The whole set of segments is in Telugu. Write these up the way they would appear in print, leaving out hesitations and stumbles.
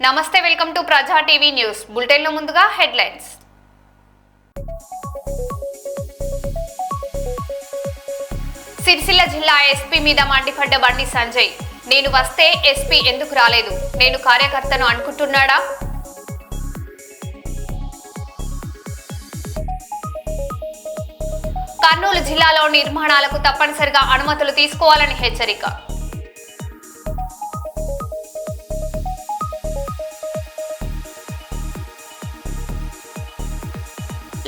నమస్తే, వెల్కమ్ టు ప్రజా టీవీ న్యూస్ బులెటిన్ లో ముందుగా హెడ్లైన్స్. సిరిసిల్ల జిల్లా ఎస్పీ మీద మండిపడ్డ బండి సంజయ్. నేను వస్తే ఎస్పీ ఎందుకు రాలేదు? నేను కార్యకర్తను అనుకుంటున్నాడా? కర్నూలు జిల్లాలో నిర్మాణాలకు తప్పనిసరిగా అనుమతులు తీసుకోవాలని హెచ్చరిక.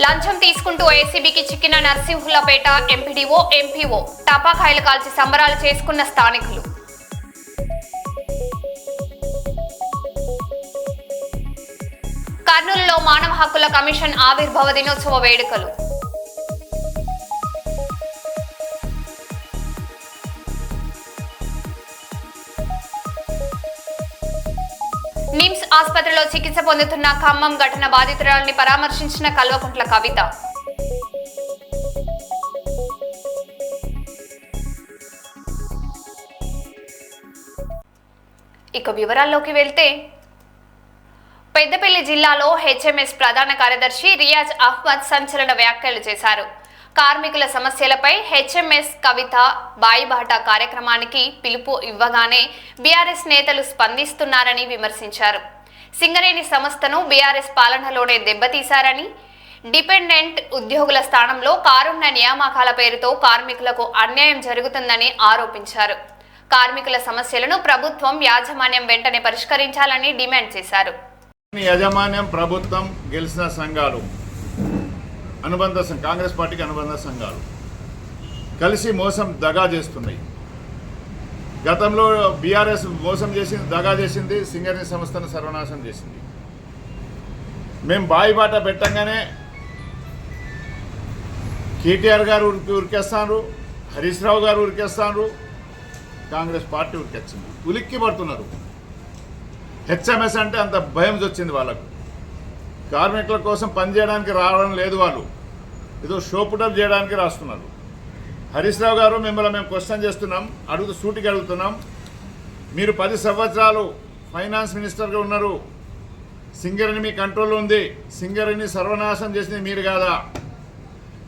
లంచం తీసుకుంటూ ఏసీబీకి చిక్కిన నర్సింహులపేట ఎంపీడీఓ, ఎంపీఓ. టపాకాయలు కాల్చి సంబరాలు చేసుకున్న స్థానికులు. కర్నూలులో మానవ హక్కుల కమిషన్ ఆవిర్భావ దినోత్సవ వేడుకలు. నిమ్స్ ఆసుపత్రిలో చికిత్స పొందుతున్న ఖమ్మం ఘటన బాధితురాలిని పరామర్శించిన కల్వకుంట్ల కవిత. ఇక వివరాల్లోకి వెళ్తే, పెద్దపల్లి జిల్లాలో హెచ్ఎంఎస్ ప్రధాన కార్యదర్శి రియాజ్ అహ్మద్ సంచలన వ్యాఖ్యలు చేశారు. కార్మికుల సమస్యలపై హెచ్ఎంఎస్ కవిత బాయిబాట కార్యక్రమానికి పిలుపు ఇవ్వగానే బీఆర్ఎస్ నేతలు స్పందిస్తున్నారని విమర్శించారు. సింగరేణి సంస్థను బీఆర్ఎస్ పాలనలోనే దెబ్బతీశారని, డిపెండెంట్ ఉద్యోగుల స్థానంలో కారుణ్య నియామకాల పేరుతో కార్మికులకు అన్యాయం జరుగుతుందని ఆరోపించారు. కార్మికుల సమస్యలను ప్రభుత్వం యాజమాన్యం వెంటనే పరిష్కరించాలని డిమాండ్ చేశారు. యాజమాన్యం, ప్రభుత్వం, గెలిచిన సంఘాలు, అనుబంధ కాంగ్రెస్ పార్టీకి అనుబంధ సంఘాలు కలిసి మోసం దగా చేస్తున్నాయి. గతంలో బీఆర్ఎస్ మోసం చేసింది, దగా చేసింది, సింగరేణి సంస్థను సర్వనాశనం చేసింది. మేము బాయిబాట పెట్టంగానే కేటీఆర్ గారు ఉరికేస్తాను, హరీష్ రావు గారు ఉరికేస్తాను, కాంగ్రెస్ పార్టీ ఉరికొచ్చింది. ఉలిక్కి పడుతున్నారు. హెచ్ఎంఎస్ అంటే అంత భయం వచ్చింది వాళ్ళకు. కార్మికుల కోసం పనిచేయడానికి రావడం లేదు, వాళ్ళు ఏదో షోపుటప్ చేయడానికి రాస్తున్నారు. హరీష్ రావు గారు, మిమ్మల్ని మేము క్వశ్చన్ చేస్తున్నాం, సూటికి అడుగుతున్నాం. మీరు 10 సంవత్సరాలు ఫైనాన్స్ మినిస్టర్గా ఉన్నారు. సింగరేణి మీ కంట్రోల్లో ఉంది. సింగరేణి సర్వనాశనం చేసింది మీరు కాదా?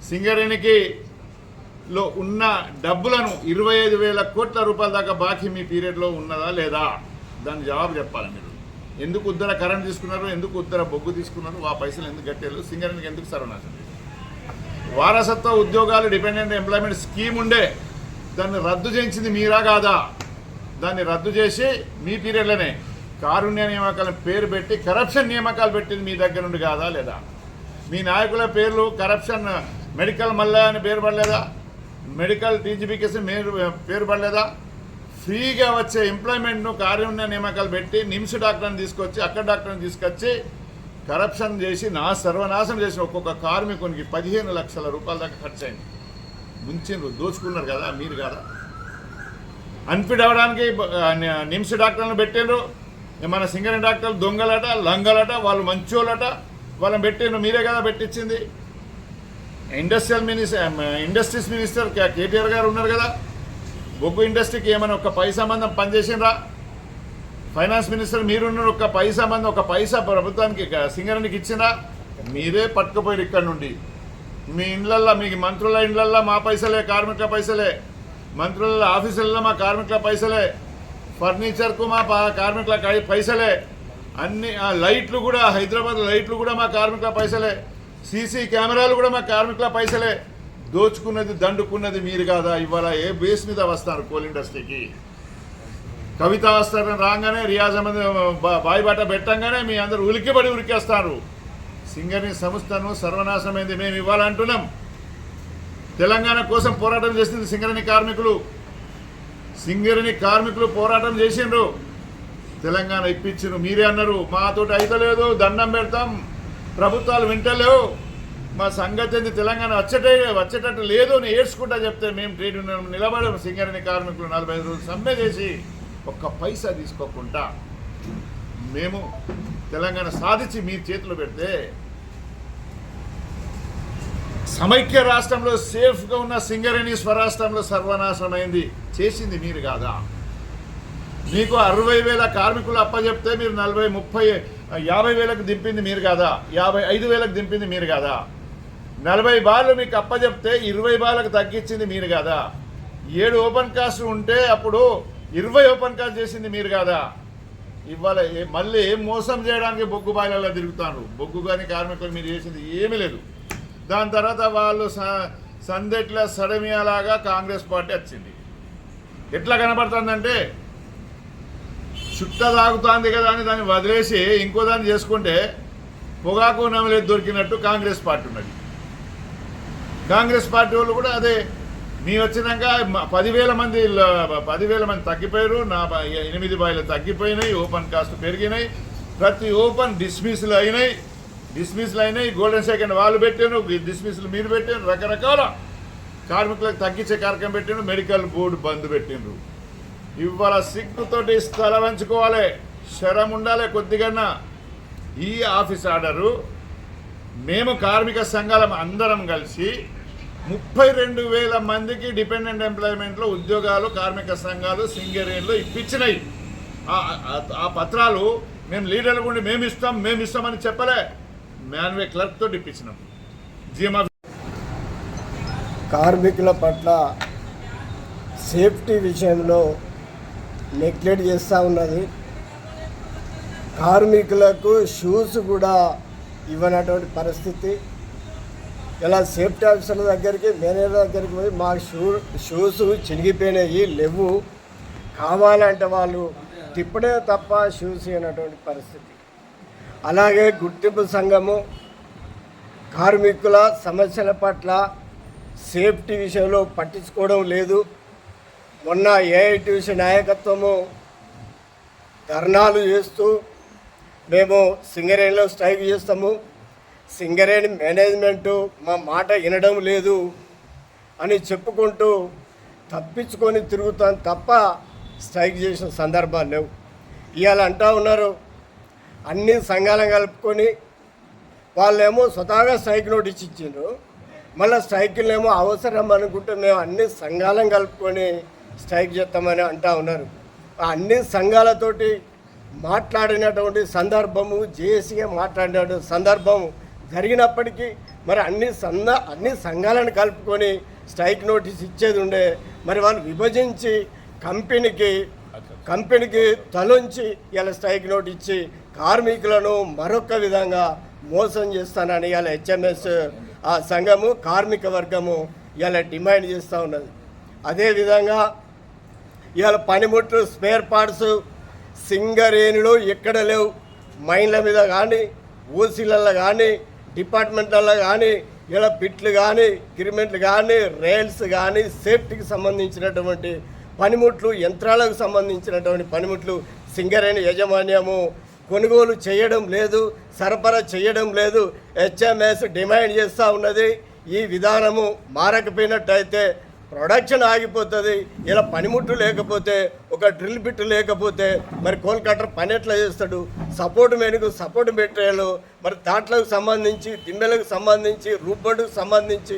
సింగరేణికి లో ఉన్న డబ్బులను 25,000 కోట్ల రూపాయల దాకా బాకీ మీ పీరియడ్లో ఉన్నదా లేదా? దానికి జవాబు చెప్పాలి మీరు. ఎందుకు ఉద్దర కరెంట్ తీసుకున్నారు? ఎందుకు ఉద్దర బొగ్గు తీసుకున్నారు? ఆ పైసలు ఎందుకు కట్టారు? సింగరేణికి ఎందుకు సర్వనాశనం? వారసత్వ ఉద్యోగాలు, డిపెండెంట్ ఎంప్లాయ్మెంట్ స్కీమ్ ఉండే, దాన్ని రద్దు చేయించింది మీరా కాదా? దాన్ని రద్దు చేసి మీ పీరియడ్లోనే కారుణ్య నియామకాలను పేరు పెట్టి కరప్షన్ నియామకాలు పెట్టింది మీ దగ్గర నుండి కాదా లేదా? మీ నాయకుల పేర్లు కరప్షన్, మెడికల్ మల్లయ్య అని పేరు పడలేదా? మెడికల్ టీజీబీకేసీ పేరు పడలేదా? ఫ్రీగా వచ్చే ఎంప్లాయ్మెంట్ను కారుణ్య నియామకాలు పెట్టి నిమ్స్ డాక్టర్ని తీసుకొచ్చి, అక్కడ డాక్టర్ని తీసుకొచ్చి కరప్షన్ చేసి సర్వనాశనం చేసిన ఒక్కొక్క కార్మికునికి 15 లక్షల రూపాయల దాకా ఖర్చు అయింది. ముంచిండ్రు, దోచుకున్నారు కదా మీరు కదా? అన్ఫిట్ అవ్వడానికి నిమ్స్ డాక్టర్లను పెట్టిండ్రు. మన సింగరేణి డాక్టర్లు దొంగలట, లంగలట, వాళ్ళు మంచోళ్ళట, వాళ్ళని పెట్టిండ్రు. మీరే కదా పెట్టించింది. ఇండస్ట్రీస్ మినిస్టర్ కేటీఆర్ గారు ఉన్నారు కదా. బొగ్గు ఇండస్ట్రీకి ఏమైనా ఒక్క పైసా మందం పనిచేసిండ్రా? ఫైనాన్స్ మినిస్టర్ మీరున్నారు. ఒక్క పైసా మంది, ఒక పైసా ప్రభుత్వానికి సింగరేణికి ఇచ్చిండ్రా? మీరే పట్టుకుపోయారు ఇక్కడ నుండి. మీ ఇండ్లల్లో, మీ మంత్రుల ఇండ్లల్లో మా పైసలే, కార్మికుల పైసలే, మంత్రుల ఆఫీసులలో మా కార్మికుల పైసలే, ఫర్నిచర్కు మా కార్మికుల పైసలే, అన్ని లైట్లు కూడా, హైదరాబాద్ లైట్లు కూడా మా కార్మికుల పైసలే, సీసీ కెమెరాలు కూడా మా కార్మికుల పైసలే. దోచుకున్నది, దండుకున్నది మీరు కాదా? ఇవాళ ఏ బేస్ మీద వస్తారు కోల్ ఇండస్ట్రీకి? కవిత వస్తారని రాగానే, రియాజ్ అహ్మద్ బాయిబాట పెట్టంగానే మీ అందరూ ఉరికేస్తారు. సింగరేణి సంస్థను సర్వనాశనమైంది మేము ఇవ్వాలంటున్నాం. తెలంగాణ కోసం పోరాటం చేసింది సింగరేణి కార్మికులు. సింగరేణి కార్మికులు పోరాటం చేసిండ్రు, తెలంగాణ ఇప్పించిండ్రు. మీరే అన్నారు మాతోటి అయితలేదు, దండం పెడతాం, ప్రభుత్వాలు వింటలేవు, మా సంగతి ఏంది, తెలంగాణ వచ్చేటట్టు లేదు అని ఏడ్చుకుంటా చెప్తే మేము ట్రేడ్ యూనియన్ నిలబడి సింగరేణి కార్మికులు 45 రోజులు సమ్మె చేసి ఒక్క పైసా తీసుకోకుండా మేము తెలంగాణ సాధించి మీ చేతిలో పెడితే, సమైక్య రాష్ట్రంలో సేఫ్గా ఉన్న సింగరేణి స్వరాష్ట్రంలో సర్వనాశనమైంది చేసింది మీరు కాదా? మీకు 60,000 కార్మికులు అప్పచెప్తే మీరు 40, 30, 50,000కు దింపింది మీరు కదా, 55,000కు దింపింది మీరు కదా, 40 బార్లు మీకు అప్పచెప్తే 20 బార్లకు తగ్గించింది మీరు కదా, 7 ఓపెన్ కాస్ట్ ఉంటే అప్పుడు 20 ఓపెన్ కాస్ట్ చేసింది మీరు కదా. ఇవాళ మళ్ళీ మోసం చేయడానికి బొగ్గు బాయిలలో తిరుగుతారు. బొగ్గు కానీ కార్మికులు మీరు చేసింది ఏమీ లేదు. దాని తర్వాత వాళ్ళు సందెట్ల సడమియాలాగా కాంగ్రెస్ పార్టీ వచ్చింది. ఎట్లా కనబడుతుందంటే చుట్ట తాగుతుంది కదా అని దాన్ని వదిలేసి ఇంకో దాన్ని చేసుకుంటే పొగాకు నమలేదు దొరికినట్టు కాంగ్రెస్ పార్టీ ఉన్నది. కాంగ్రెస్ పార్టీ వాళ్ళు కూడా అదే, మీ వచ్చినాక 10,000 మంది తగ్గిపోయారు, నా 8 బాయిలు తగ్గిపోయినాయి, ఓపెన్ కాస్ట్ పెరిగినాయి, ప్రతి ఓపెన్ డిస్మిస్లు అయినాయి, గోల్డెన్ సెకండ్ వాళ్ళు పెట్టాను, డిస్మిస్లు మీరు పెట్టాను, రకరకాల కార్మికులకు తగ్గించే కార్యక్రమం పెట్టాను, మెడికల్ బోర్డు బంద్ పెట్టిండ్రు. ఇవాళ సిగ్గుతోటి స్థల వంచుకోవాలి, శరం ఉండాలి కొద్దిగా. ఈ ఆఫీస్ ఆర్డరు మేము కార్మిక సంఘాలం అందరం కలిసి 32,000 మందికి డిపెండెంట్ ఎంప్లాయ్మెంట్లో ఉద్యోగాలు కార్మిక సంఘాలు సింగరేణిలో ఇప్పించినాయి. ఆ పత్రాలు మేము లీడర్లు ఉండి మేము ఇస్తామని చెప్పలే, మ్యాన్వే క్లర్క్ తోటి ఇప్పించినాం. జిఎంఆర్ కార్మికుల పట్ల సేఫ్టీ విషయంలో నెగ్లెక్ట్ చేస్తూ ఉన్నది. కార్మికులకు షూస్ కూడా ఇవ్వనటువంటి పరిస్థితి. ఇలా సేఫ్టీ ఆఫీసర్ల దగ్గరికి, మేనేజర్ దగ్గరికి పోయి మా షూస్ చినిగిపోయినాయి లేవు, కావాలంటే వాళ్ళు తిప్పడే తప్ప షూస్ ఇవ్వనటువంటి పరిస్థితి. అలాగే గుర్తింపు సంఘము కార్మికుల సమస్యల పట్ల సేఫ్టీ విషయంలో పట్టించుకోవడం లేదు. మొన్న ఏఐటీసీ నాయకత్వము ధర్నాలు చేస్తూ మేము సింగరేణిలో స్ట్రైక్ చేస్తాము, సింగరేణి మేనేజ్మెంటు మా మాట వినడం లేదు అని చెప్పుకుంటూ తప్పించుకొని తిరుగుతాం తప్ప స్ట్రైక్ చేసిన సందర్భాలు లేవు. ఇవాళ అంటూ ఉన్నారు అన్ని సంఘాలను కలుపుకొని, వాళ్ళేమో స్వతహాగా స్ట్రైక్ నోటీస్ ఇచ్చిండ్రు, మళ్ళీ స్ట్రైకులు ఏమో అవసరం అనుకుంటే మేము అన్ని సంఘాలను కలుపుకొని స్ట్రైక్ చేస్తామని అంటూ ఉన్నారు. ఆ అన్ని సంఘాలతోటి మాట్లాడినటువంటి సందర్భము, జేఏసీగా మాట్లాడిన సందర్భం జరిగినప్పటికీ మరి అన్ని సంఘాలను కలుపుకొని స్ట్రైక్ నోటీస్ ఇచ్చేది ఉండే, మరి వాళ్ళు విభజించి కంపెనీకి తలొంచి ఇలా స్ట్రైక్ నోట్ ఇచ్చి కార్మికులను మరొక విధంగా మోసం చేస్తానని ఇలా హెచ్ఎంఎస్ ఆ సంఘము కార్మిక వర్గము ఇలా డిమాండ్ చేస్తూ ఉన్నది. అదేవిధంగా ఇవాళ పనిముట్లు స్పేర్ పార్ట్స్ సింగరేణిలో ఎక్కడ లేవు. మైన్ల మీద కానీ, ఓసీలలో కానీ, డిపార్ట్మెంట్లలో కానీ, ఇలా బిట్లు కానీ, గిరిమెంట్లు కానీ, రైల్స్ కానీ, సేఫ్టీకి సంబంధించినటువంటి పనిముట్లు, యంత్రాలకు సంబంధించినటువంటి పనిముట్లు సింగరేణి యాజమాన్యము కొనుగోలు చేయడం లేదు, సరఫరా చేయడం లేదు. హెచ్ఎంఎస్ డిమాండ్ చేస్తూ ఉన్నది. ఈ విధానము మారకపోయినట్టయితే ప్రొడక్షన్ ఆగిపోతుంది. ఇలా పనిముట్లు లేకపోతే, ఒక డ్రిల్ బిట్ లేకపోతే మరి కోల్కటర్ పని ఎట్లా చేస్తాడు? సపోర్ట్ మెటీరియల్ మరి తాట్లకు సంబంధించి, దిమ్మెలకు సంబంధించి, రూబ్బర్డుకు సంబంధించి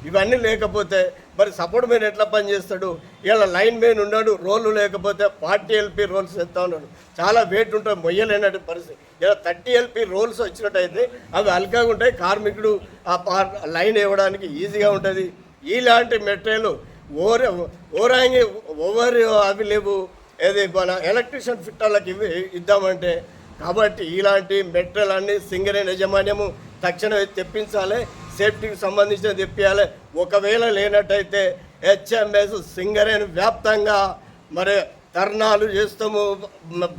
ఇవన్నీ లేకపోతే మరి సపోర్ట్ మెయిన్ ఎట్లా పనిచేస్తాడు? ఇలా లైన్ మెయిన్ ఉన్నాడు, రోళ్ళు లేకపోతే 40 LP రోల్స్ ఎత్తా ఉన్నాడు, చాలా వెయిట్ ఉంటుంది, మొయ్యలేనటువంటి పరిస్థితి. ఇలా 30 LP రోల్స్ వచ్చినట్టయితే అవి అల్కాగా ఉంటాయి, కార్మికుడు ఆ లైన్ ఇవ్వడానికి ఈజీగా ఉంటుంది. ఇలాంటి మెటీరియల్ అవి లేవు, ఏది మన ఎలక్ట్రీషియన్ ఫిట్టర్లకు ఇద్దామంటే. కాబట్టి ఇలాంటి మెటీరియల్ అన్ని సింగరేణి యాజమాన్యము తక్షణమే తెప్పించాలి, సేఫ్టీకి సంబంధించిన తెప్పించాలి. ఒకవేళ లేనట్టయితే హెచ్ఎంఎస్ సింగరేణి వ్యాప్తంగా మరి ధర్నాలు చేస్తాము,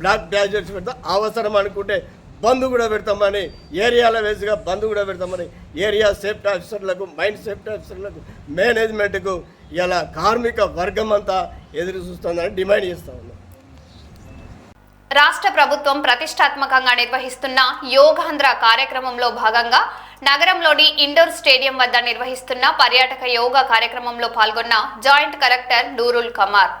బ్లాక్ బ్యాజెస్ పెడతాం, అవసరం అనుకుంటే బంద్ కూడా పెడతామని, ఏరియాల వేసుగా బంద్ కూడా పెడతామని ఏరియా సేఫ్టీ ఆఫీసర్లకు, మైన్ సేఫ్టీ ఆఫీసర్లకు, మేనేజ్మెంట్కు ఇలా కార్మిక వర్గం అంతా ఎదురు చూస్తుందని డిమాండ్ చేస్తా ఉన్నాం. రాష్ట్ర ప్రభుత్వం ప్రతిష్టాత్మకంగా నిర్వహిస్తున్న యోగాంధ్ర కార్యక్రమంలో భాగంగా నగరంలోని ఇండోర్ స్టేడియం వద్ద నిర్వహిస్తున్న పర్యాటక యోగా కార్యక్రమంలో పాల్గొన్న జాయింట్ కలెక్టర్ నూరుల్ కమార్.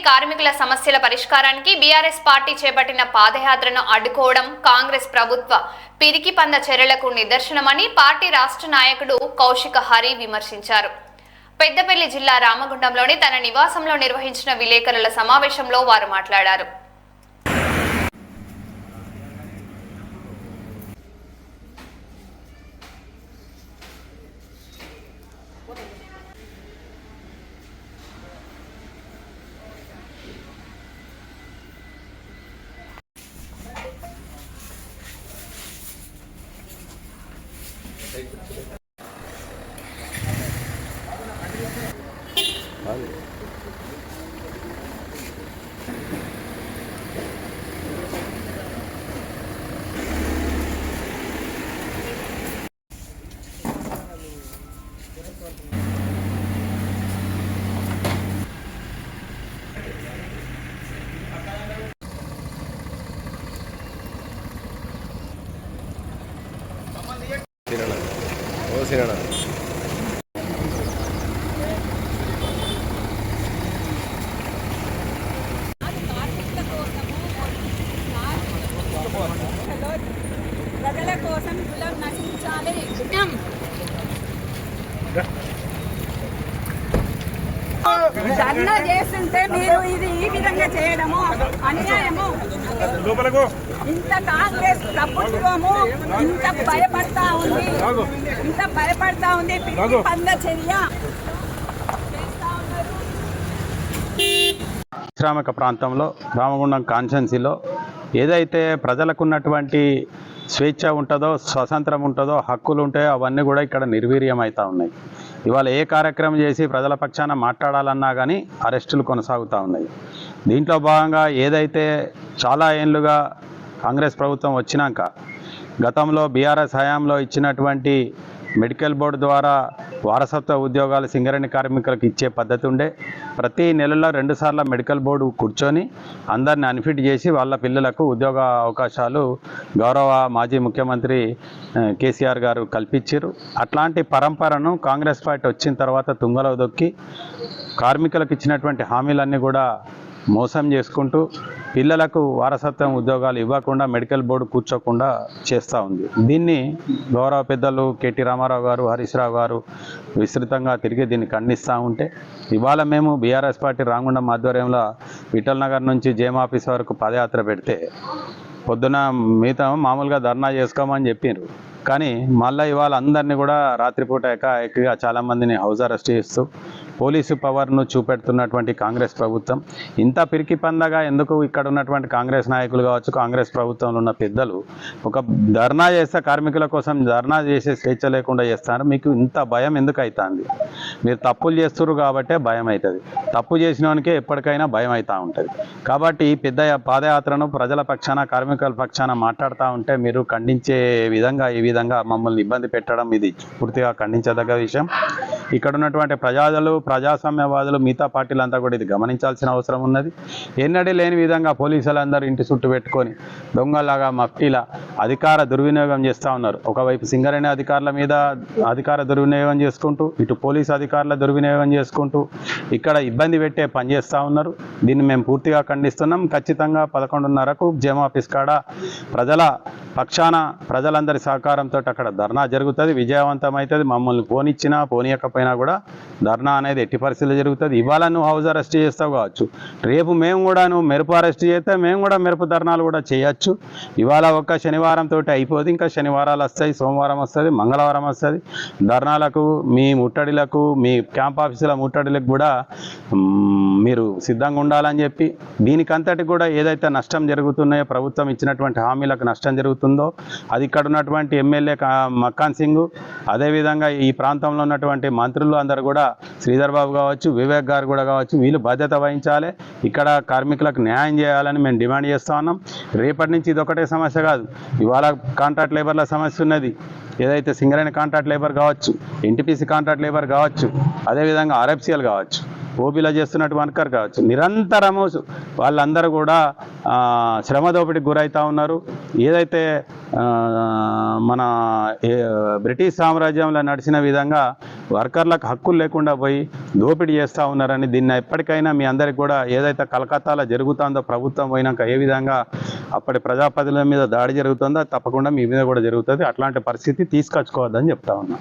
కార్మికుల సమస్యల పరిష్కారానికి బీఆర్ఎస్ పార్టీ చేపట్టిన పాదయాత్రను అడ్డుకోవడం కాంగ్రెస్ ప్రభుత్వ పిరికి పంద చర్యలకు నిదర్శనమని పార్టీ రాష్ట్ర నాయకుడు కౌశిక హరి విమర్శించారు. పెద్దపల్లి జిల్లా రామగుండంలోని తన నివాసంలో నిర్వహించిన విలేకరుల సమావేశంలో వారు మాట్లాడారు. ప్రజల కోసం కులం నశించాలి. ధర్నా చేస్తుంటే మీరు ఇది ఈ విధంగా చేయడము అన్యాయము. ఇంత కాంగ్రెస్ ప్రభుత్వము ఇంత భయపడతా ఉంది పంద చర్య. శ్రామిక ప్రాంతంలో రామగుండం కాన్స్టిట్యున్సీలో ఏదైతే ప్రజలకు ఉన్నటువంటి స్వేచ్ఛ ఉంటుందో, స్వతంత్రం ఉంటుందో, హక్కులు ఉంటాయో అవన్నీ కూడా ఇక్కడ నిర్వీర్యం అవుతూ ఉన్నాయి. ఇవాళ ఏ కార్యక్రమం చేసి ప్రజల పక్షాన మాట్లాడాలన్నా కానీ అరెస్టులు కొనసాగుతూ ఉన్నాయి. దీంట్లో భాగంగా ఏదైతే చాలా ఏళ్ళుగా కాంగ్రెస్ ప్రభుత్వం వచ్చినాక గతంలో బీఆర్ఎస్ హయాంలో ఇచ్చినటువంటి మెడికల్ బోర్డు ద్వారా వారసత్వ ఉద్యోగాలు సింగరేణి కార్మికులకు ఇచ్చే పద్ధతి ఉండే. ప్రతి నెలలో 2 సార్లు మెడికల్ బోర్డు కూర్చొని అందరిని అన్ఫిట్ చేసి వాళ్ళ పిల్లలకు ఉద్యోగ అవకాశాలు గౌరవ మాజీ ముఖ్యమంత్రి కేసీఆర్ గారు కల్పించారు. అట్లాంటి పరంపరను కాంగ్రెస్ పార్టీ వచ్చిన తర్వాత తుంగలో దొక్కి కార్మికులకు ఇచ్చినటువంటి హామీలన్నీ కూడా మోసం చేసుకుంటూ పిల్లలకు వారసత్వం ఉద్యోగాలు ఇవ్వకుండా మెడికల్ బోర్డు కూర్చోకుండా చేస్తూ ఉంది. దీన్ని గౌరవ పెద్దలు కేటీ రామారావు గారు, హరీష్ రావు గారు విస్తృతంగా తిరిగి దీన్ని ఖండిస్తూ ఉంటే ఇవాళ మేము బీఆర్ఎస్ పార్టీ రామగుండం ఆధ్వర్యంలో విఠల్ నగర్ నుంచి జేఎం ఆఫీస్ వరకు పాదయాత్ర పెడితే పొద్దున మిగతా మామూలుగా ధర్నా చేసుకోమని చెప్పారు. కానీ మళ్ళీ ఇవాళ అందరినీ కూడా రాత్రిపూట ఏకాఏకగా చాలామందిని హౌస్ అరెస్ట్ చేస్తూ పోలీసు పవర్ను చూపెడుతున్నటువంటి కాంగ్రెస్ ప్రభుత్వం ఇంత పిరికి పందగా ఎందుకు ఇక్కడ ఉన్నటువంటి కాంగ్రెస్ నాయకులు కావచ్చు, కాంగ్రెస్ ప్రభుత్వంలో ఉన్న పెద్దలు ఒక ధర్నా చేస్తే కార్మికుల కోసం ధర్నా చేసే స్వేచ్ఛ లేకుండా చేస్తారు? మీకు ఇంత భయం ఎందుకు అవుతుంది? మీరు తప్పులు చేస్తున్నారు కాబట్టే భయం అవుతుంది. తప్పు చేసిన వానికే ఎప్పటికైనా భయం అవుతూ ఉంటుంది. కాబట్టి ఈ పెద్ద పాదయాత్రను ప్రజల పక్షాన, కార్మికుల పక్షాన మాట్లాడుతూ ఉంటే మీరు ఖండించే విధంగా ఈ విధంగా మమ్మల్ని ఇబ్బంది పెట్టడం ఇది పూర్తిగా ఖండించదగ్గ విషయం. ఇక్కడ ఉన్నటువంటి ప్రజాస్వామ్యవాదులు మిగతా పార్టీలంతా కూడా ఇది గమనించాల్సిన అవసరం ఉన్నది. ఎన్నడీ లేని విధంగా పోలీసులందరూ ఇంటి చుట్టూ పెట్టుకొని దొంగలాగా మఫ్టీల అధికార దుర్వినియోగం చేస్తూ ఉన్నారు. ఒకవైపు సింగరేణి అధికారుల మీద అధికార దుర్వినియోగం చేసుకుంటూ, ఇటు పోలీసు అధికారుల దుర్వినియోగం చేసుకుంటూ ఇక్కడ ఇబ్బంది పెట్టే పని చేస్తూ ఉన్నారు. దీన్ని మేము పూర్తిగా ఖండిస్తున్నాం. ఖచ్చితంగా 11:30కు జేఎం ఆఫీస్ కాడ ప్రజల పక్షాన ప్రజలందరి సహకారంతో అక్కడ ధర్నా జరుగుతుంది, విజయవంతమవుతుంది. మమ్మల్ని పోనిచ్చినా పోనీయకపోయినా కూడా ధర్నా అనేది ఎట్టి పరిస్థితుల్లో జరుగుతుంది. ఇవాళ నువ్వు హౌస్ అరెస్ట్ చేస్తావు కావచ్చు, రేపు మేము కూడా నువ్వు మెరుపు అరెస్ట్ చేస్తే మేము కూడా మెరుపు ధర్నాలు కూడా చేయొచ్చు. ఇవాళ ఒక్క శనివారంతో అయిపోదు, ఇంకా శనివారాలు వస్తాయి, సోమవారం వస్తుంది, మంగళవారం వస్తుంది. ధర్నాలకు, మీ ముట్టడిలకు, మీ క్యాంప్ ఆఫీసుల ముట్టడిలకు కూడా మీరు సిద్ధంగా ఉండాలని చెప్పి, దీనికంతటి కూడా ఏదైతే నష్టం జరుగుతున్నాయో, ప్రభుత్వం ఇచ్చినటువంటి హామీలకు నష్టం జరుగుతుందో అది ఇక్కడ ఉన్నటువంటి ఎమ్మెల్యే మక్కాన్ సింగ్, అదేవిధంగా ఈ ప్రాంతంలో ఉన్నటువంటి మంత్రులు అందరూ కూడా శ్రీధర్ బాబు కావచ్చు, వివేక్ గారు కూడా కావచ్చు, వీళ్ళు బాధ్యత వహించాలి. ఇక్కడ కార్మికులకు న్యాయం చేయాలని మేము డిమాండ్ చేస్తూ ఉన్నాం. రేపటి నుంచి ఇది ఒకటే సమస్య కాదు, ఇవాళ కాంట్రాక్ట్ లేబర్ల సమస్య ఉన్నది. ఏదైతే సింగరేణి కాంట్రాక్ట్ లేబర్ కావచ్చు, ఎన్టీపీసీ కాంట్రాక్ట్ లేబర్ కావచ్చు, అదేవిధంగా ఆర్ఎఫ్సీఎల్ కావచ్చు, ఓబీలో చేస్తున్నట్టు వర్కర్ కావచ్చు, నిరంతరము వాళ్ళందరూ కూడా శ్రమ దోపిడీకి గురవుతూ ఉన్నారు. ఏదైతే మన బ్రిటిష్ సామ్రాజ్యంలో నడిచిన విధంగా వర్కర్లకు హక్కులు లేకుండా పోయి దోపిడీ చేస్తూ ఉన్నారని, దీన్ని ఎప్పటికైనా మీ అందరికి కూడా ఏదైతే కలకత్తాలో జరుగుతుందో ప్రభుత్వం పోయినాక ఏ విధంగా అప్పటి ప్రజాప్రతినిధుల మీద దాడి జరుగుతుందో అది తప్పకుండా మీ మీద కూడా జరుగుతుంది. అట్లాంటి పరిస్థితి తీసుకొచ్చుకోవద్దని చెప్తా ఉన్నా.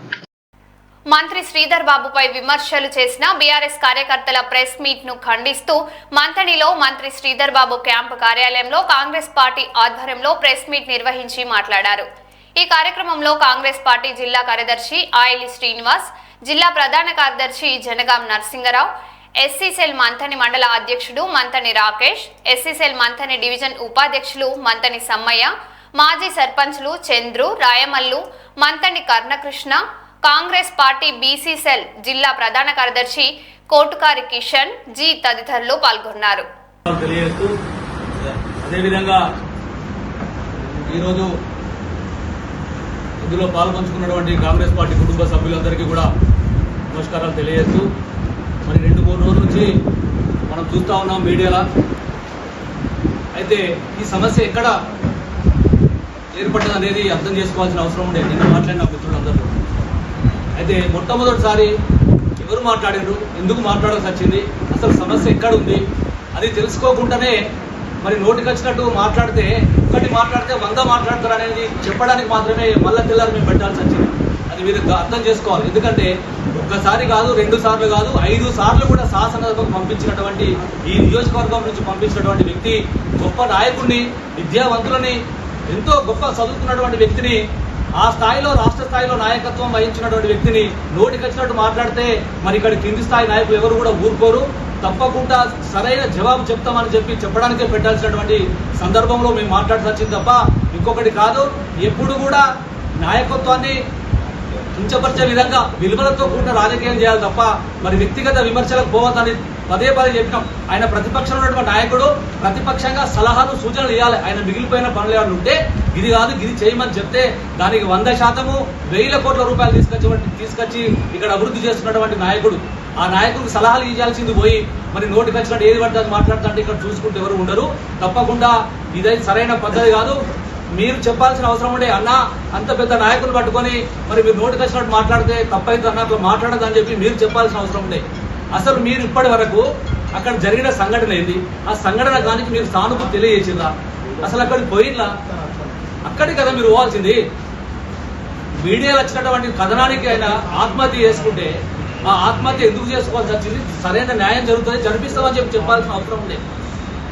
మంత్రి శ్రీధర్ బాబుపై విమర్శలు చేసిన బీఆర్ఎస్ కార్యకర్తల ప్రెస్ మీట్ ను ఖండిస్తూ మంథనిలో మంత్రి శ్రీధర్ బాబు క్యాంపు కార్యాలయంలో కాంగ్రెస్ పార్టీ ఆధ్వర్యంలో ప్రెస్ మీట్ నిర్వహించి మాట్లాడారు. ఈ కార్యక్రమంలో కాంగ్రెస్ పార్టీ జిల్లా కార్యదర్శి ఆయిలి శ్రీనివాస్, జిల్లా ప్రధాన కార్యదర్శి జనగాం నరసింగరావు, ఎస్సీసెల్ మంథని మండల అధ్యక్షుడు మంథని రాకేష్, ఎస్సీసెల్ మంథని డివిజన్ ఉపాధ్యక్షులు మంథని సమ్మయ్య, మాజీ సర్పంచ్లు Chandru, Rayamallu, Manthani Karnakrishna, Congress party BC cell జిల్లా ప్రధాన కార్యదర్శి కోటుకారి కిషన్ జీ తదితరులు పాల్గొన్నారు. అదేవిధంగా ఈరోజు ఇందులో పాల్పంచుకున్నటువంటి కాంగ్రెస్ పార్టీ కుటుంబ సభ్యులందరికీ కూడా నమస్కారాలు తెలియజేస్తూ, మరి 2-3 రోజుల నుంచి మనం చూస్తూ ఉన్నాం మీడియాలో. అయితే ఈ సమస్య ఎక్కడ ఏర్పడ్డది అనేది అర్థం చేసుకోవాల్సిన అవసరం ఉండేది. నిన్న మాట్లాడిన మిత్రులందరూ అయితే మొట్టమొదటిసారి ఎవరు మాట్లాడారు, ఎందుకు మాట్లాడాల్సి వచ్చింది, అసలు సమస్య ఎక్కడ ఉంది అది తెలుసుకోకుండానే మరి నోటికి వచ్చినట్టు మాట్లాడితే, ఒకటి మాట్లాడితే 100 మాట్లాడతారు అనేది చెప్పడానికి మాత్రమే మళ్ళా తెల్లారి మేము పెట్టాల్సి వచ్చింది. అది మీరు అర్థం చేసుకోవాలి. ఎందుకంటే ఒక్కసారి కాదు, 2 సార్లు కాదు, 5 సార్లు కూడా శాసనసభకు పంపించినటువంటి ఈ నియోజకవర్గం నుంచి పంపించినటువంటి వ్యక్తి, గొప్ప నాయకుడిని, విద్యావంతులని, ఎంతో గొప్ప చదువుకున్నటువంటి వ్యక్తిని, ఆ స్థాయిలో రాష్ట్ర స్థాయిలో నాయకత్వం వహించినటువంటి వ్యక్తిని నోటికి వచ్చినట్టు మాట్లాడితే మరి ఇక్కడ కింది స్థాయి నాయకులు ఎవరు కూడా ఊరుకోరు. తప్పకుండా సరైన జవాబు చెప్తామని చెప్పడానికే పెట్టాల్సినటువంటి సందర్భంలో మేము మాట్లాడాల్సి వచ్చింది తప్ప ఇంకొకటి కాదు. ఎప్పుడు కూడా నాయకత్వాన్ని కించపరిచే విధంగా విలువలతో కూడిన రాజకీయం చేయాలి తప్ప మరి వ్యక్తిగత విమర్శలకు పోవద్దని పదే చెప్పినాం. ఆయన ప్రతిపక్షంలో ఉన్నటువంటి నాయకుడు ప్రతిపక్షంగా సలహాలు సూచనలు ఇవ్వాలి. ఆయన మిగిలిపోయిన పనులు ఏమైనా ఉంటే ఇది కాదు ఇది చేయమని చెప్తే దానికి 100% 1000 కోట్ల రూపాయలు తీసుకొచ్చి ఇక్కడ అభివృద్ధి చేస్తున్నటువంటి నాయకుడు. ఆ నాయకుడికి సలహాలు ఇవ్వాల్సింది పోయి మరి నోటికి వచ్చినట్టు ఏది పడితే అది మాట్లాడుతుంటే ఇక్కడ చూసుకుంటే ఎవరు ఉండరు. తప్పకుండా ఇదైతే సరైన పద్ధతి కాదు. మీరు చెప్పాల్సిన అవసరం ఉండే, అన్న అంత పెద్ద నాయకులు పట్టుకొని మరి మీరు నోటికి వచ్చినట్టు మాట్లాడితే తప్పైతే అన్నట్లు మాట్లాడదని చెప్పి మీరు చెప్పాల్సిన అవసరం ఉండే. అసలు మీరు ఇప్పటి వరకు అక్కడ జరిగిన సంఘటన ఏంది, ఆ సంఘటన దానికి మీరు సానుభూతి తెలియజేసిందా, అసలు అక్కడికి పోయినా అక్కడికి కదా మీరు పోవాల్సింది. మీడియాలో వచ్చినటువంటి కథనానికి ఆయన ఆత్మహత్య చేసుకుంటే ఆ ఆత్మహత్య ఎందుకు చేసుకోవాల్సి వచ్చింది, సరైన న్యాయం జరుగుతుంది జరిపిస్తామని చెప్పాల్సిన అవసరం ఉంది.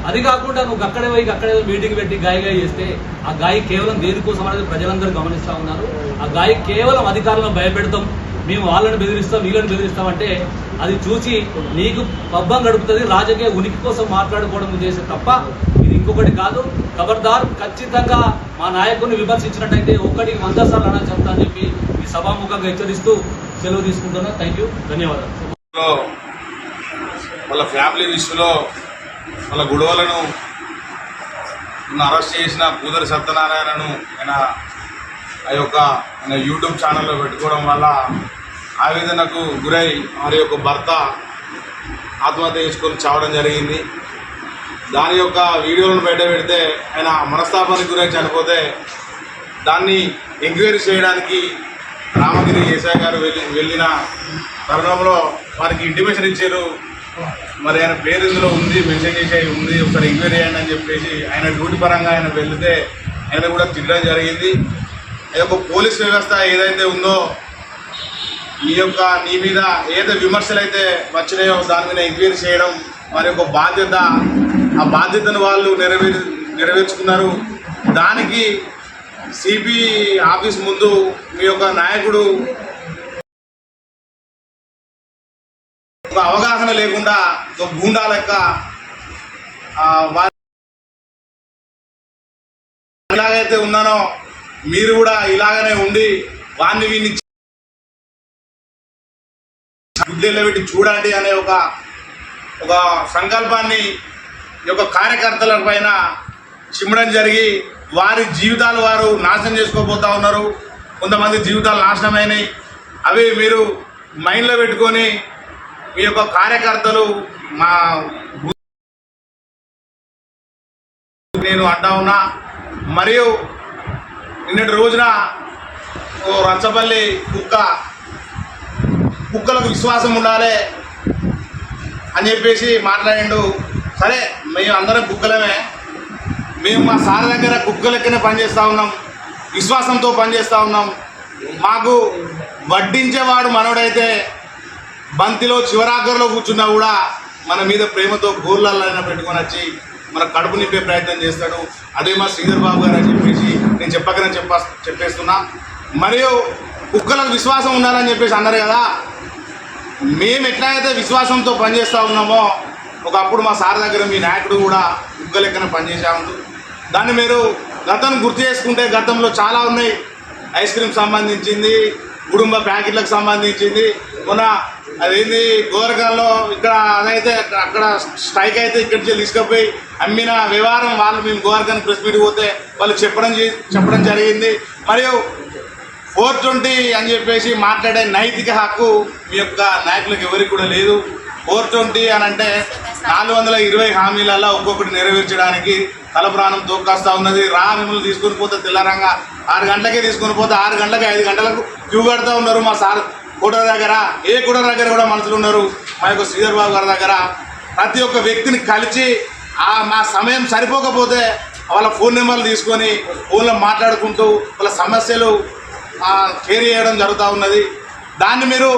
అది కాకుండా నువ్వు అక్కడే మీటింగ్ పెట్టి గాయ చేస్తే ఆ గాయ కేవలం దేనికోసం అనేది ప్రజలందరూ గమనిస్తూ ఉన్నారు. ఆ గాయ కేవలం అధికారులను భయపెడతాం, మేము వాళ్ళని బెదిరిస్తాం వీళ్ళని బెదిరిస్తామంటే అది చూసి నీకు పబ్బం గడుపుతుంది, రాజకీయ ఉనికి కోసం మాట్లాడుకోవడం చేసే తప్ప ఇది ఇంకొకటి కాదు. ఖబర్దార్, ఖచ్చితంగా మా నాయకుడిని విమర్శించినట్టయితే 1కి 100 సార్లు అన్నా చెప్తా అని చెప్పి ఈ సభాముఖంగా హెచ్చరిస్తూ సెలవు తీసుకుంటున్నా. థ్యాంక్ యూ, ధన్యవాదాలు. వాళ్ళ ఫ్యామిలీ విషయంలో వాళ్ళ గొడవలను అరెస్ట్ చేసిన పూదరి సత్యనారాయణను ఆయన యూట్యూబ్ ఛానల్లో పెట్టుకోవడం వల్ల ఆవేదనకు గురై వారి యొక్క భర్త ఆత్మహత్య చేసుకొని చావడం జరిగింది. దాని యొక్క వీడియోలను బయట పెడితే ఆయన మనస్తాపానికి గురై చనిపోతే దాన్ని ఎంక్వైరీ చేయడానికి రామగిరి ఏసఐ గారు వెళ్ళిన తరుణంలో వారికి ఇంటిమేషన్ ఇచ్చారు. మరి ఆయన పేరు ఇందులో ఉంది, మెన్షన్ చేసి ఉంది, ఒకసారి ఎంక్వైరీ చేయండి అని చెప్పేసి ఆయన డ్యూటీ పరంగా ఆయన వెళితే ఆయన కూడా తిట్టడం జరిగింది. ఈ యొక్క పోలీస్ వ్యవస్థ ఏదైతే ఉందో నీ మీద ఏదైతే విమర్శలు అయితే వచ్చినాయో దాని మీద ఎంక్వైరీ చేయడం వారి యొక్క బాధ్యత. ఆ బాధ్యతను వాళ్ళు నెరవేర్చుకున్నారు. దానికి సిపి ఆఫీస్ ముందు మీ యొక్క నాయకుడు ఒక అవగాహన లేకుండా ఒక గూండా లెక్క ఇలాగైతే ఉన్నానో మీరు కూడా ఇలాగనే ఉండి వాడిని వీడిని గుడ్డెల్లో పెట్టి చూడండి అనే ఒక సంకల్పాన్ని ఈ యొక్క కార్యకర్తల పైన చిమ్మడం జరిగి వారి జీవితాలు వారు నాశనం చేసుకోబోతూ ఉన్నారు. కొంతమంది జీవితాలు నాశనమైనవి. అవి మీరు మైండ్లో పెట్టుకొని మీ యొక్క కార్యకర్తలు నేను అంటా ఉన్నా. మరియు నిన్నటి రోజున ఓ రచ్చపల్లి కుక్కలకు విశ్వాసం ఉండాలి అని చెప్పేసి మాట్లాడిండు. సరే, మేము అందరం కుక్కలమే, మేము మా సార్ దగ్గర కుక్కలెక్కనే పనిచేస్తూ ఉన్నాం, విశ్వాసంతో పనిచేస్తూ ఉన్నాం. మాకు వడ్డించేవాడు మనోడైతే బంతిలో చివరాగర్లో కూర్చున్నా కూడా మన మీద ప్రేమతో గోర్లైనా పెట్టుకొని వచ్చి మన కడుపు నింపే ప్రయత్నం చేస్తాడు. అదే మా శ్రీధర్ బాబు గారు అని చెప్పేసి నేను చెప్పకనే చెప్పేస్తున్నా. మరియు కుక్కలకు విశ్వాసం ఉండాలని చెప్పేసి అన్నారు కదా, మేము ఎట్లయితే విశ్వాసంతో పనిచేస్తూ ఉన్నామో ఒకప్పుడు మా సార్ దగ్గర మీ నాయకుడు కూడా కుక్క లెక్కన పనిచేసాము. దాన్ని మీరు గతం గుర్తు చేసుకుంటే గతంలో చాలా ఉన్నాయి. ఐస్ క్రీమ్ సంబంధించింది, కుటుంబ ప్యాకెట్లకు సంబంధించింది, మొన్న అదేంది గోరగాల్లో ఇక్కడ అదైతే అక్కడ స్ట్రైక్ అయితే ఇక్కడి నుంచి తీసుకుపోయి అమ్మిన వ్యవహారం వాళ్ళు మేము గోరగాన్ని ప్రెస్ మీట్ పోతే వాళ్ళు చెప్పడం జరిగింది. మరియు 420 అని చెప్పేసి మాట్లాడే నైతిక హక్కు మీ యొక్క నాయకులకు ఎవరికి కూడా లేదు. 420 అని అంటే 420 హామీలలో ఒక్కొక్కటి నెరవేర్చడానికి తలప్రాణం తోక్కాస్తూ ఉన్నది. మిమ్మల్ని తీసుకొని పోతే తెల్లారంగా 6 గంటలకే తీసుకొని పోతే 6 గంటలకి 5 గంటలకు క్యూ కడుతూ ఉన్నారు. మా సార్ కూడర దగ్గర, ఏ కూడర దగ్గర కూడా మనుషులు ఉన్నారు. మా యొక్క శ్రీధర్ బాబు గారి దగ్గర ప్రతి ఒక్క వ్యక్తిని కలిసి మా సమయం సరిపోకపోతే వాళ్ళ ఫోన్ నెంబర్లు తీసుకొని ఫోన్లో మాట్లాడుకుంటూ వాళ్ళ సమస్యలు కేర్ చేయడం జరుగుతూ ఉన్నది. దాన్ని మీరు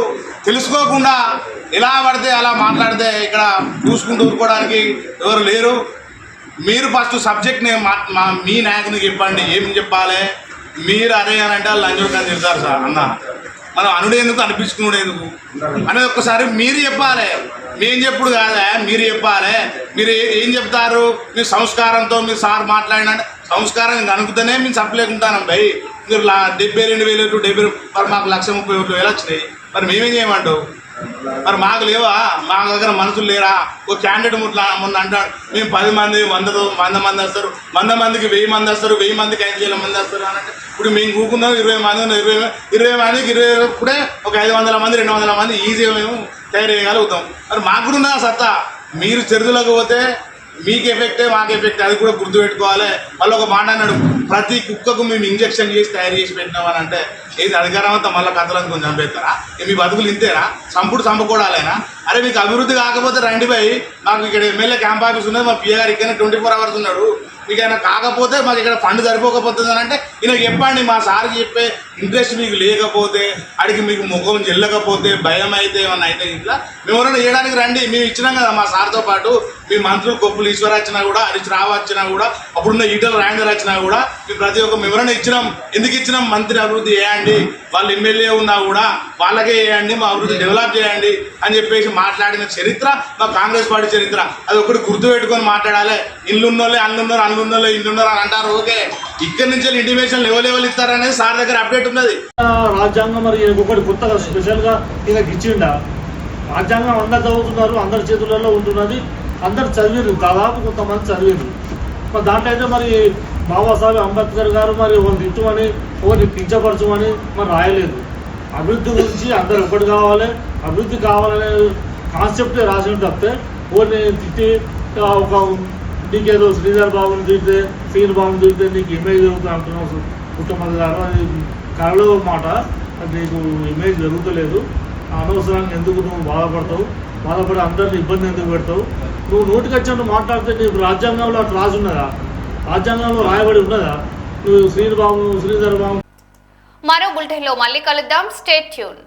తెలుసుకోకుండా ఎలా పడితే అలా మాట్లాడితే ఇక్కడ చూసుకుంటూ ఊరుకోవడానికి ఎవరు లేరు. మీరు ఫస్ట్ సబ్జెక్ట్ని మీ నాయకునికి చెప్పండి, ఏం చెప్పాలి. మీరు అరే అని అంటే వాళ్ళు లంచం కానీ తిడతారు సార్ అన్న, మనం అనుడేందుకు అనిపించుకునేందుకు అనేది ఒక్కసారి మీరు చెప్పాలి. మేము చెప్పుడు కాదా, మీరు చెప్పాలి. మీరు ఏం చెప్తారు, మీ సంస్కారంతో మీరు సార్ మాట్లాడినంటే సంస్కారం కనుకుతేనే మేము చెప్పలేకుంటాను భయ్. మీరు 72,000 to 70 మరి మాకు 1,30,000 వచ్చినాయి, మరి మేమేం చేయమంటావు? మరి మాకు లేవా? మా దగ్గర మనుషులు లేరా? ఒక క్యాండిడేట్ మొన్న అంటాడు మేము 10 మంది 100 మంది వస్తారు, 100 మందికి 1000 మంది వస్తారు, 1000 మందికి 5,000 మంది వస్తారు అని అంటే ఇప్పుడు మేము కూకున్నాం 20 మంది 20 మందికి 20 ఇప్పుడే ఒక 500 మంది 200 మంది ఈజీగా మేము తయారు చేయగలుగుతాం. మరి మాకు కూడా ఉన్నదా సత్తా? మీరు చరిత్రలోకి పోతే మీకు ఎఫెక్టే మాకు ఎఫెక్ట్, అది కూడా గుర్తుపెట్టుకోవాలి. మళ్ళీ ఒక మాట అన్నాడు, ప్రతి కుక్కకు మేము ఇంజక్షన్ చేసి తయారు చేసి పెట్టినామని అంటే ఏది అధికారం అంతా మళ్ళీ కథలను కొంచెం చంపేస్తారా? మీ బతుకులు ఇంతేనా? చంపుకోవడాలేనా? అరే మీకు అభివృద్ధి కాకపోతే రండి భయ్, మాకు ఇక్కడ ఎమ్మెల్యే క్యాంప్ ఆఫీస్ ఉన్నది, మా పిఏ గారు ఇక్కడ 24 hours ఉన్నాడు. మీకు అయినా కాకపోతే మాకు ఇక్కడ ఫండ్ సరిపోకపోతుంది అని అంటే ఈయనకి చెప్పండి. మా సార్కి చెప్పే ఇంట్రెస్ట్ మీకు లేకపోతే, అడిగి మీకు ముఖం చెల్లకపోతే, భయం అయితే ఏమన్నా అయితే ఇట్లా మేము ఎవరైనా చేయడానికి రండి. మేము ఇచ్చినాం కదా మా సార్తో పాటు. మీ మంత్రులు కొప్పులు ఈశ్వర్ వచ్చినా కూడా, హరీష్ రావు వచ్చినా కూడా, అప్పుడున్న ఈటల రాజేందర్ వచ్చినా కూడా మేము ప్రతి ఒక్క ఎవరైనా ఇచ్చినాం. ఎందుకు ఇచ్చినాం? మంత్రి అభివృద్ధి చేయండి, వాళ్ళు ఎమ్మెల్యే ఉన్నా కూడా వాళ్ళకే చేయండి, మా అభివృద్ధి డెవలప్ చేయండి అని చెప్పేసి మాట్లాడిన చరిత్ర మా కాంగ్రెస్ పార్టీ చరిత్ర. అది ఒకటి గుర్తుపెట్టుకొని మాట్లాడాలి. ఇల్లున్నోళ్ళే అల్లున్నారు, అల్లున్నోళ్ళే ఇల్లున్నారు అని అంటారు. ఓకే, ఇక్కడి నుంచి ఇంటిమేషన్ లెవెల్ ఇస్తారనేది సార్ దగ్గర అప్డేట్ ఉన్నది. రాజ్యాంగం మరి ఒకటి కొత్తగా స్పెషల్గా ఈయనకి ఇచ్చిండా? రాజ్యాంగం అందరు చదువుతున్నారు, అందరి చేతులలో ఉంటున్నది, అందరు చదివారు, దాదాపు కొంతమంది చదివారు. మరి దాంట్లో అయితే మరి బాబాసాహెబ్ అంబేద్కర్ గారు మరి ఒకరిని తిట్టుమని ఒకరిని కించపరచమని మరి రాయలేదు. అభివృద్ధి గురించి అందరు ఒకటి కావాలి, అభివృద్ధి కావాలనే కాన్సెప్టే రాసి తప్పితే ఒకరిని తిట్టి ఒక నీకేదో శ్రీధర్ బాబుని తిడితే, శ్రీధర్ బాబుని తిడితే నీకు ఇమేజ్ జరుగుతుంది అంటున్నావు కుటుంబం గారు. అది కళలో మాట, అది నీకు ఇమేజ్ జరుగుతలేదు. అనవసరాన్ని ఎందుకు నువ్వు బాధపడి అందరిని ఇబ్బంది ఎందుకు పెడతావు? నువ్వు నోటికి వచ్చినట్టు మాట్లాడితే నీకు రాజ్యాంగంలో అట్లా రాసి ఉన్నదా? రాజ్యాంగంలో రాయబడి ఉన్నదా? నువ్వు శ్రీధర్ బాబు మరో బులెటిన్లో మళ్ళీ కలుద్దాం. Stay tune.